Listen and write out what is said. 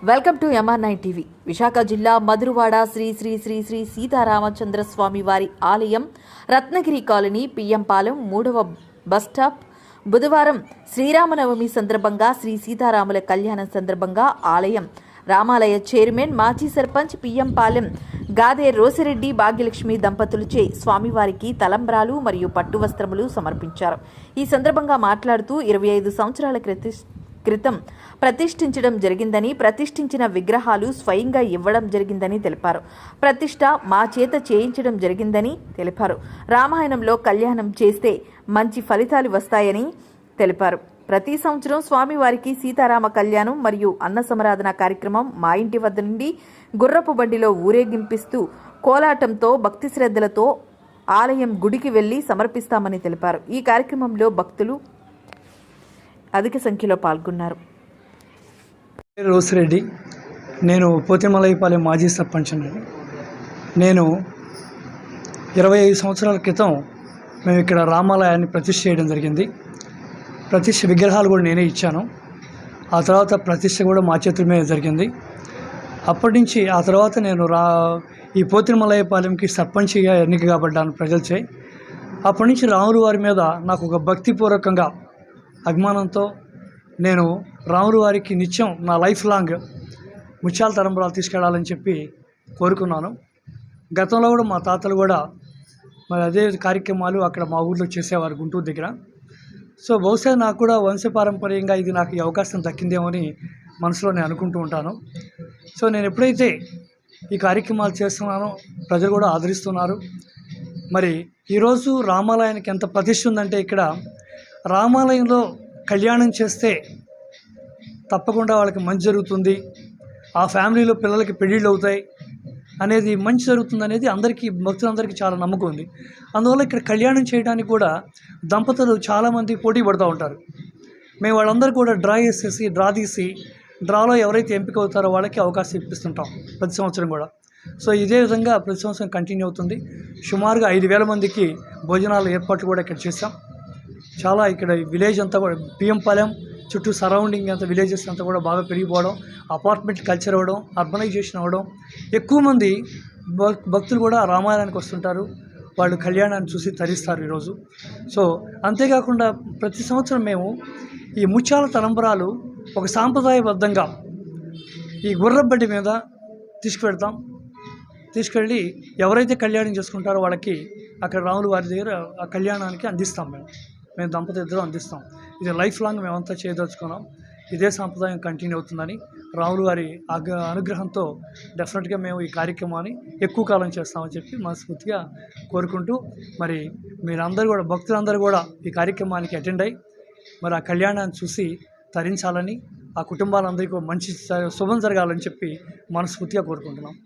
Welcome to MR9 TV. Visakha జిల్లా మధురవాడ శ్రీ శ్రీ శ్రీ శ్రీ సీతారామచంద్ర స్వామి వారి ఆలయం, రత్నగిరి కాలనీ, పిఎంపాలెం 3వ బస్టాప్. బుధవారం శ్రీరామనవమి సందర్భంగా శ్రీ సీతారాముల కళ్యాణం సందర్భంగా ఆలయం రామాలయ చైర్మన్, మాజీ సర్పంచ్ పిఎంపాలెం గాదే రోసిరెడ్డి భాగ్యలక్ష్మి దంపతులచే స్వామివారికి తలంబ్రాలు మరియు పట్టు వస్త్రములు సమర్పించారు. ఈ సందర్భంగా మాట్లాడుతూ 25 సంవత్సరాల క్రితం ప్రతిష్ఠించడం జరిగిందని, ప్రతిష్ఠించిన విగ్రహాలు స్వయంగా ఇవ్వడం జరిగిందని తెలిపారు. ప్రతిష్ఠ మా చేత చేయించడం జరిగిందని తెలిపారు. రామాయణంలో కళ్యాణం చేస్తే మంచి ఫలితాలు వస్తాయని తెలిపారు. ప్రతి సంవత్సరం స్వామివారికి సీతారామ కళ్యాణం మరియు అన్న సమరాధన కార్యక్రమం మా ఇంటి వద్ద నుండి గుర్రపు బండిలో ఊరేగింపిస్తూ కోలాటంతో భక్తి శ్రద్ధలతో ఆలయం గుడికి వెళ్లి సమర్పిస్తామని తెలిపారు. ఈ కార్యక్రమంలో భక్తులు అధిక సంఖ్యలో పాల్గొన్నారు. రోసిరెడ్డి, నేను పోతిమలైపాలెం మాజీ సర్పంచ్. నేను 25 సంవత్సరాల క్రితం మేము ఇక్కడ రామాలయాన్ని ప్రతిష్ఠ చేయడం జరిగింది. ప్రతిష్ఠ విగ్రహాలు కూడా నేనే ఇచ్చాను. ఆ తర్వాత ప్రతిష్ఠ కూడా మా చేతుల మీద జరిగింది. అప్పటి నుంచి ఆ తర్వాత నేను ఈ పోతిమలైపాలెంకి సర్పంచ్గా ఎన్నిక కాబడ్డాను ప్రజలచే. అప్పటి నుంచి రాముల వారి మీద నాకు ఒక భక్తిపూర్వకంగా అభిమానంతో నేను రాముల వారికి నిత్యం నా లైఫ్ లాంగ్ ముత్యాల తలంబ్రాలు తీసుకెళ్లాలని చెప్పి కోరుకున్నాను. గతంలో కూడా మా తాతలు కూడా మరి అదే కార్యక్రమాలు అక్కడ మా ఊళ్ళో చేసేవారు, గుంటూరు దగ్గర. సో బహుశా నాకు కూడా వంశపారంపర్యంగా ఇది నాకు ఈ అవకాశం దక్కిందేమో అని మనసులో నేను అనుకుంటూ ఉంటాను. సో నేను ఎప్పుడైతే ఈ కార్యక్రమాలు చేస్తున్నానో ప్రజలు కూడా ఆదరిస్తున్నారు. మరి ఈరోజు రామాలయానికి ఎంత ప్రతిష్ఠ ఉందంటే, ఇక్కడ రామాలయంలో కళ్యాణం చేస్తే తప్పకుండా వాళ్ళకి మంచి జరుగుతుంది, ఆ ఫ్యామిలీలో పిల్లలకి పెళ్ళిళ్ళు అవుతాయి అనేది, మంచి జరుగుతుంది అనేది అందరికీ, భక్తులందరికీ చాలా నమ్మకం ఉంది. అందువల్ల ఇక్కడ కళ్యాణం చేయడానికి కూడా దంపతులు చాలామంది పోటీ పడుతూ ఉంటారు. మేము వాళ్ళందరూ కూడా డ్రా తీసి డ్రాలో ఎవరైతే ఎంపిక అవుతారో వాళ్ళకి అవకాశం ఇప్పిస్తుంటాం ప్రతి సంవత్సరం కూడా. సో ఇదే విధంగా ప్రతి సంవత్సరం కంటిన్యూ అవుతుంది. సుమారుగా 5,000 మందికి భోజనాల ఏర్పాట్లు కూడా ఇక్కడ చేస్తాం. చాలా ఇక్కడ విలేజ్ అంతా కూడా, పిఎంపాలెం చుట్టూ సరౌండింగ్ అంతా విలేజెస్ అంతా కూడా బాగా పెరిగిపోవడం, అపార్ట్మెంట్ కల్చర్ అవ్వడం, అర్బనైజేషన్ అవ్వడం, ఎక్కువ మంది భక్తులు కూడా రామాలయానికి వస్తుంటారు. వాళ్ళు కళ్యాణాన్ని చూసి తరిస్తారు ఈరోజు. సో అంతేకాకుండా ప్రతి సంవత్సరం మేము ఈ ముత్యాల తలంబ్రాలు ఒక సాంప్రదాయబద్ధంగా ఈ గుర్రబండి మీద తీసుకెళ్ళి ఎవరైతే కళ్యాణం చేసుకుంటారో వాళ్ళకి అక్కడ రాముల వారి దగ్గర ఆ కళ్యాణానికి అందిస్తాం. మేము దంపతి ఇద్దరు అందిస్తాం. ఇది లైఫ్ లాంగ్ మేమంతా చేయదలుచుకున్నాం. ఇదే సాంప్రదాయం కంటిన్యూ అవుతుందని, రాముల వారి అనుగ్రహంతో డెఫినెట్గా మేము ఈ కార్యక్రమాన్ని ఎక్కువ కాలం చేస్తామని చెప్పి మనస్ఫూర్తిగా కోరుకుంటూ, మరి మీరందరూ కూడా, భక్తులందరూ కూడా ఈ కార్యక్రమానికి అటెండ్ అయ్యి మరి ఆ కళ్యాణాన్ని చూసి తరించాలని, ఆ కుటుంబాలందరికీ మంచి శుభం జరగాలని చెప్పి మనస్ఫూర్తిగా కోరుకుంటున్నాం.